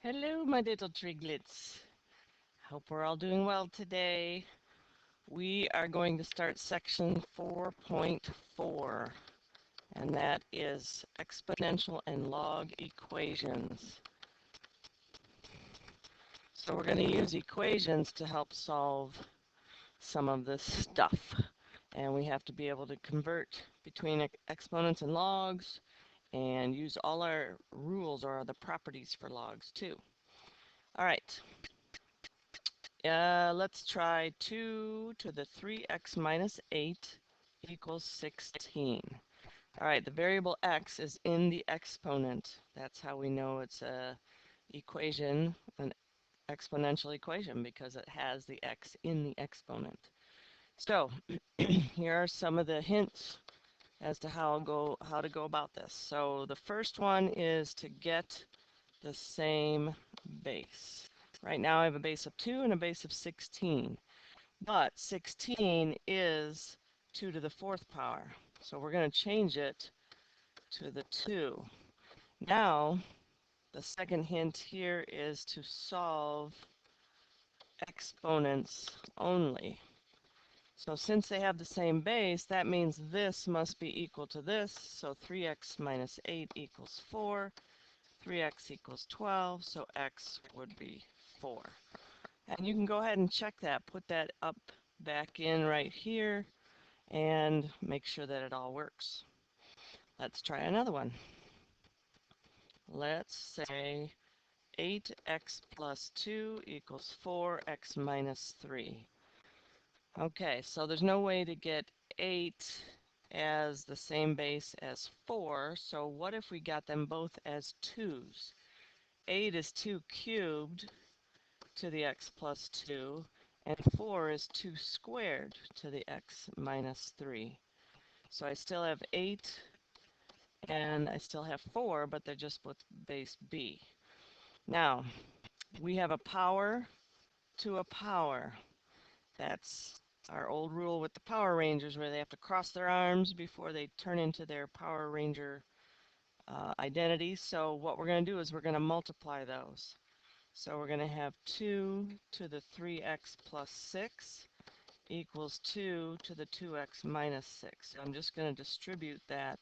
Hello, my little triglets. Hope we're all doing well today. We are going to start section 4.4, and that is exponential and log equations. So we're going to use equations to help solve some of this stuff. And we have to be able to convert between exponents and logs and use all our rules or the properties for logs too. All right. Let's try 2 to the 3x minus 8 equals 16. All right, the variable x is in the exponent. That's how we know it's a equation, an exponential equation, because it has the x in the exponent. So here are some of the hints as to how to go about this. So the first one is to get the same base. Right now I have a base of 2 and a base of 16. But 16 is 2 to the 4th power. So we're going to change it to the 2. Now, the second hint here is to solve exponents only. So since they have the same base, that means this must be equal to this. So 3x minus 8 equals 4. 3x equals 12, so x would be 4. And you can go ahead and check that. Put that up back in right here and make sure that it all works. Let's try another one. Let's say 8x plus 2 equals 4x minus 3. Okay, so there's no way to get 8 as the same base as 4, so what if we got them both as 2's? 8 is 2 cubed to the x plus 2, and 4 is 2 squared to the x minus 3. So I still have 8 and I still have 4, but they're just with base b. Now, we have a power to a power. That's our old rule with the Power Rangers, where they have to cross their arms before they turn into their Power Ranger identity. So what we're going to do is we're going to multiply those. So we're going to have 2 to the 3x plus 6 equals 2 to the 2x minus 6. So I'm just going to distribute that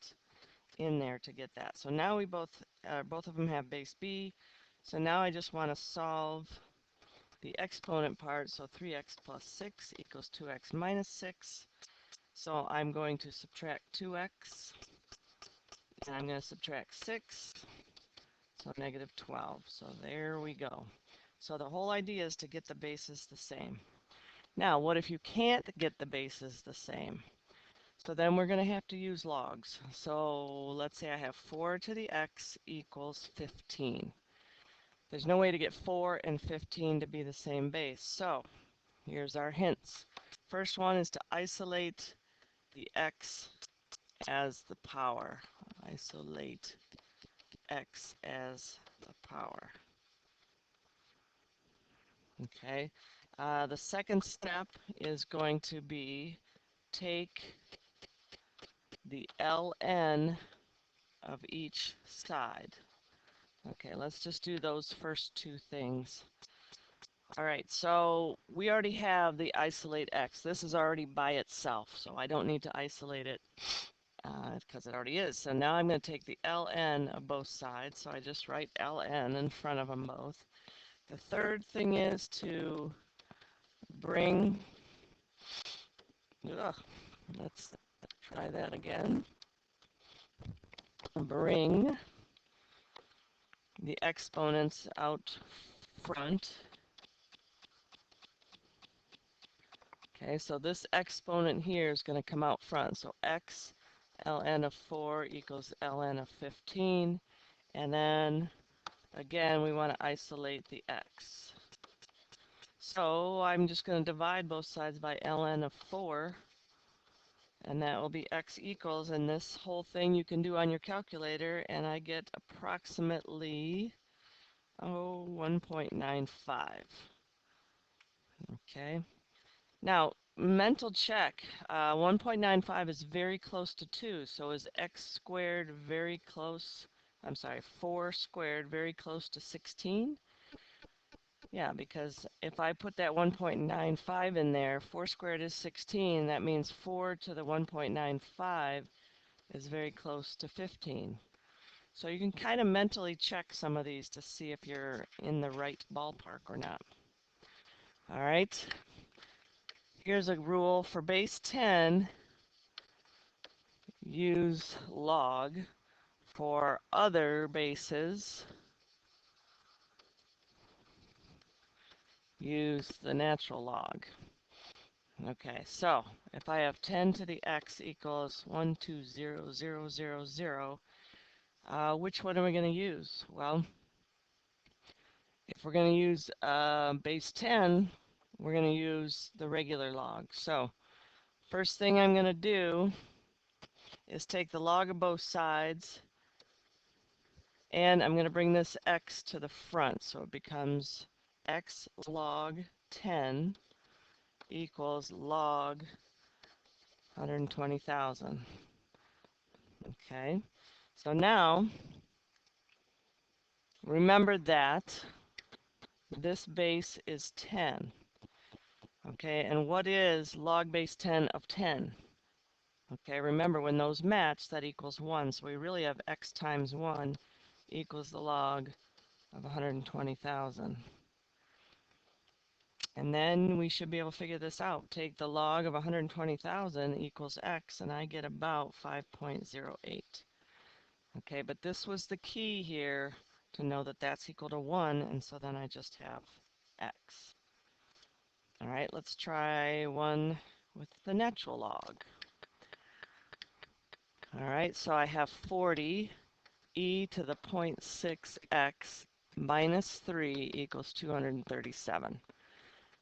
in there to get that. So now we both of them have base b. So now I just want to solve the exponent part. So 3x plus 6 equals 2x minus 6. So I'm going to subtract 2x, and I'm going to subtract 6, so negative 12. So there we go. So the whole idea is to get the bases the same. Now, what if you can't get the bases the same? So then we're going to have to use logs. So let's say I have 4 to the x equals 15. There's no way to get 4 and 15 to be the same base. So here's our hints. First one is to isolate the x as the power. Isolate x as the power. Okay. The second step is going to be take the ln of each side. Okay, let's just do those first two things. All right, so we already have the isolate x. This is already by itself, so I don't need to isolate it because it already is. So now I'm going to take the ln of both sides, so I just write ln in front of them both. The third thing is to bring, let's try that again. Bring the exponents out front. Okay, so this exponent here is going to come out front. So x ln of 4 equals ln of 15. And then, again, we want to isolate the x. So I'm just going to divide both sides by ln of 4. And that will be x equals, and this whole thing you can do on your calculator, and I get approximately, 1.95. Okay. Now, mental check. 1.95 is very close to 2, so is x squared very close? I'm sorry, 4 squared very close to 16? Yeah, because if I put that 1.95 in there, 4 squared is 16. That means 4 to the 1.95 is very close to 15. So you can kind of mentally check some of these to see if you're in the right ballpark or not. All right, here's a rule for base 10. Use log. For other bases, use the natural log. Okay, so if I have 10 to the x equals 120,000, which one are we going to use? Well, if we're going to use base 10, we're going to use the regular log. So first thing I'm going to do is take the log of both sides, and I'm going to bring this x to the front, so it becomes x log 10 equals log 120,000. Okay, so now remember that this base is 10. Okay, and what is log base 10 of 10? Okay, remember when those match, that equals 1. So we really have x times 1 equals the log of 120,000. And then we should be able to figure this out. Take the log of 120,000 equals x, and I get about 5.08. Okay, but this was the key here to know that that's equal to 1, and so then I just have x. All right, let's try one with the natural log. All right, so I have 40 e to the 0.6x minus 3 equals 237.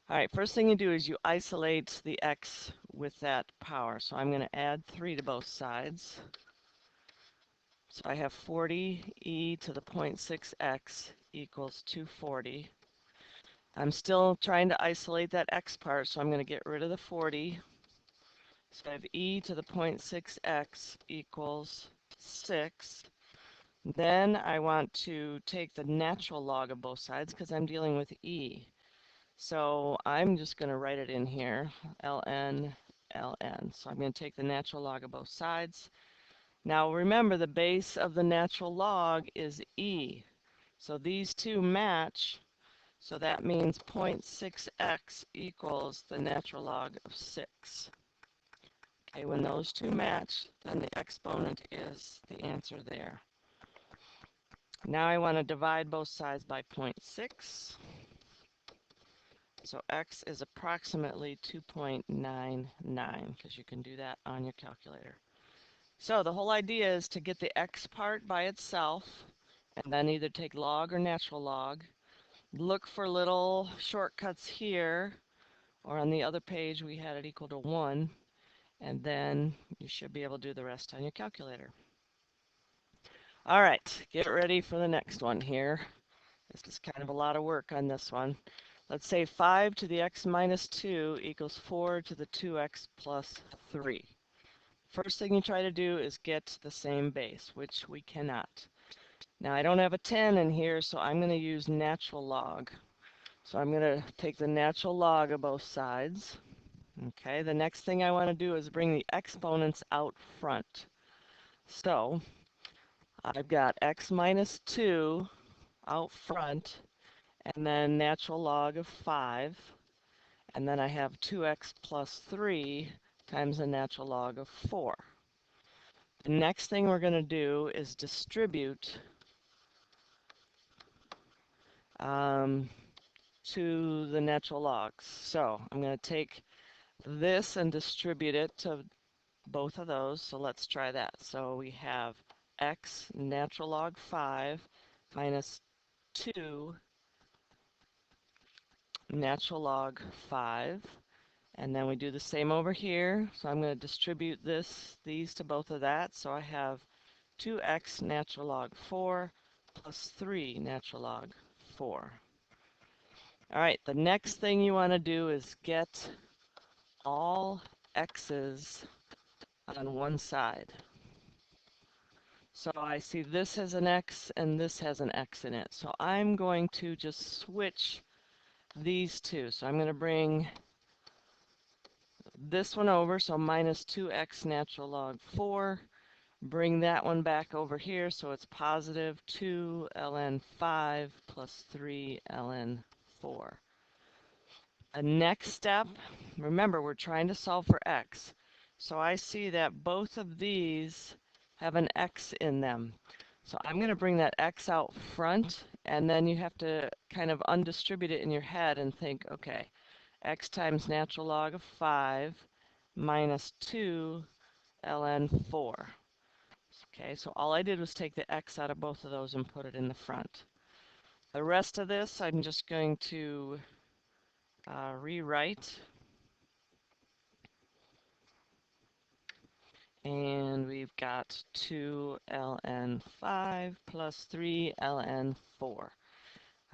All right, first thing you do is you isolate the x with that power. So I'm going to add 3 to both sides. So I have 40 e to the 0.6x equals 240. I'm still trying to isolate that x part, so I'm going to get rid of the 40. So I have e to the 0.6x equals 6. Then I want to take the natural log of both sides because I'm dealing with e. So I'm just going to write it in here, ln, ln. So I'm going to take the natural log of both sides. Now remember, the base of the natural log is e. So these two match. So that means 0.6x equals the natural log of 6. Okay, when those two match, then the exponent is the answer there. Now I want to divide both sides by 0.6. So x is approximately 2.99, because you can do that on your calculator. So the whole idea is to get the x part by itself, and then either take log or natural log. Look for little shortcuts here, or on the other page we had it equal to 1, and then you should be able to do the rest on your calculator. All right, get ready for the next one here. This is kind of a lot of work on this one. Let's say 5 to the x minus 2 equals 4 to the 2x plus 3. First thing you try to do is get the same base, which we cannot. Now I don't have a 10 in here, so I'm going to use natural log. So I'm going to take the natural log of both sides. Okay, the next thing I want to do is bring the exponents out front. So I've got x minus 2 out front, and then natural log of 5, and then I have 2x plus 3 times the natural log of 4. The next thing we're going to do is distribute to the natural logs. So I'm going to take this and distribute it to both of those. So let's try that. So we have x natural log 5 minus 2 natural log 5. And then we do the same over here. So I'm going to distribute these to both of that. So I have 2x natural log 4 plus 3 natural log 4. All right, the next thing you want to do is get all x's on one side. So I see this has an x and this has an x in it. So I'm going to just switch these two. So I'm going to bring this one over, so minus 2x natural log 4. Bring that one back over here, so it's positive 2 ln 5 plus 3 ln 4. A next step, remember we're trying to solve for x. So I see that both of these have an x in them. So I'm going to bring that x out front, and then you have to kind of undistribute it in your head and think, okay, x times natural log of 5 minus 2 ln 4. Okay, so all I did was take the x out of both of those and put it in the front. The rest of this I'm just going to rewrite. And we've got 2 ln 5 plus 3 ln 4.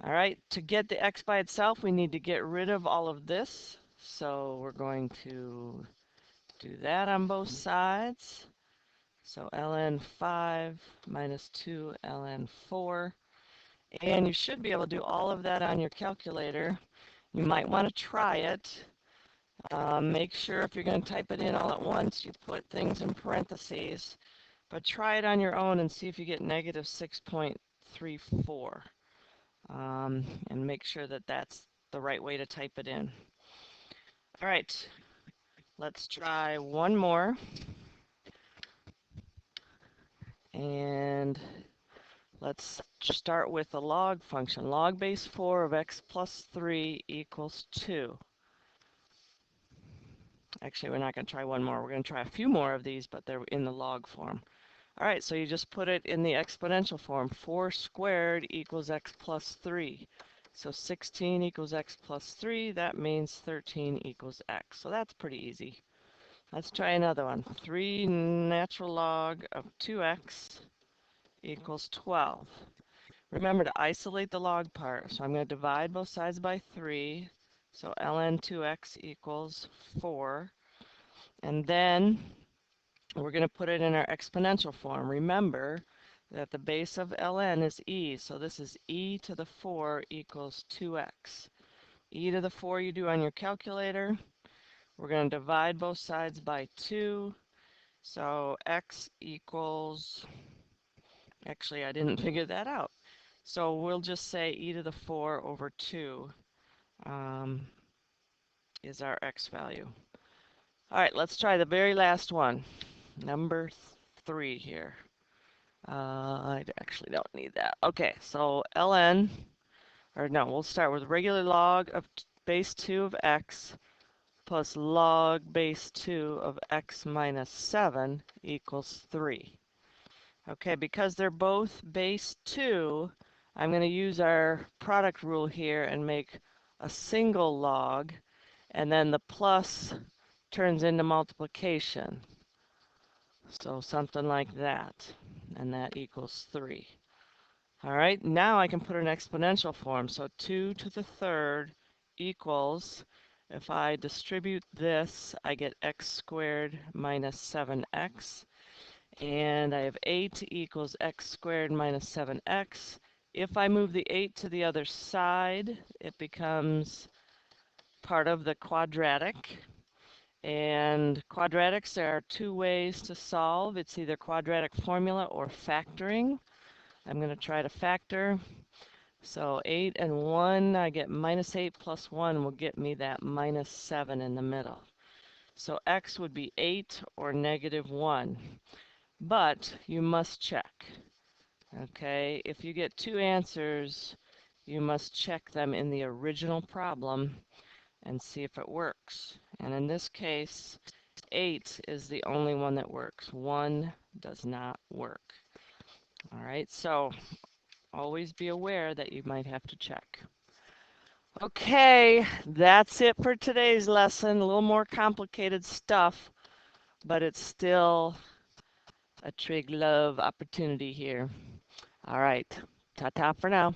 All right, to get the x by itself, we need to get rid of all of this. So we're going to do that on both sides. So ln 5 minus 2 ln 4. And you should be able to do all of that on your calculator. You might want to try it. Make sure if you're going to type it in all at once, you put things in parentheses. But try it on your own and see if you get negative 6.34. And make sure that that's the right way to type it in. All right, let's try one more. And let's start with the log function. Log base 4 of x plus 3 equals 2. Actually, we're not going to try one more. We're going to try a few more of these, but they're in the log form. All right, so you just put it in the exponential form. 4 squared equals x plus 3. So 16 equals x plus 3. That means 13 equals x. So that's pretty easy. Let's try another one. 3 natural log of 2x equals 12. Remember to isolate the log part. So I'm going to divide both sides by 3. So ln 2x equals 4. And then we're going to put it in our exponential form. Remember that the base of ln is e, so this is e to the 4 equals 2x. E to the 4 you do on your calculator. We're going to divide both sides by 2, so x equals, actually I didn't figure that out. So we'll just say e to the 4 over 2 is our x value. All right, let's try the very last one, number 3 here. I actually don't need that. Okay, so ln, or no, we'll start with regular log of base 2 of x plus log base 2 of x minus 7 equals 3. Okay, because they're both base 2, I'm going to use our product rule here and make a single log, and then the plus turns into multiplication. So something like that, and that equals 3. All right, now I can put an exponential form. So 2 to the third equals, if I distribute this, I get x squared minus 7x. And I have 8 equals x squared minus 7x. If I move the 8 to the other side, it becomes part of the quadratic. And quadratics, there are two ways to solve. It's either quadratic formula or factoring. I'm going to try to factor. So 8 and 1, I get minus 8 plus 1 will get me that minus 7 in the middle. So x would be 8 or negative 1. But you must check. Okay, if you get two answers, you must check them in the original problem and see if it works. And in this case, 8 is the only one that works. 1 does not work. All right, so always be aware that you might have to check. Okay, that's it for today's lesson. A little more complicated stuff, but it's still a Trig love opportunity here. All right, ta-ta for now.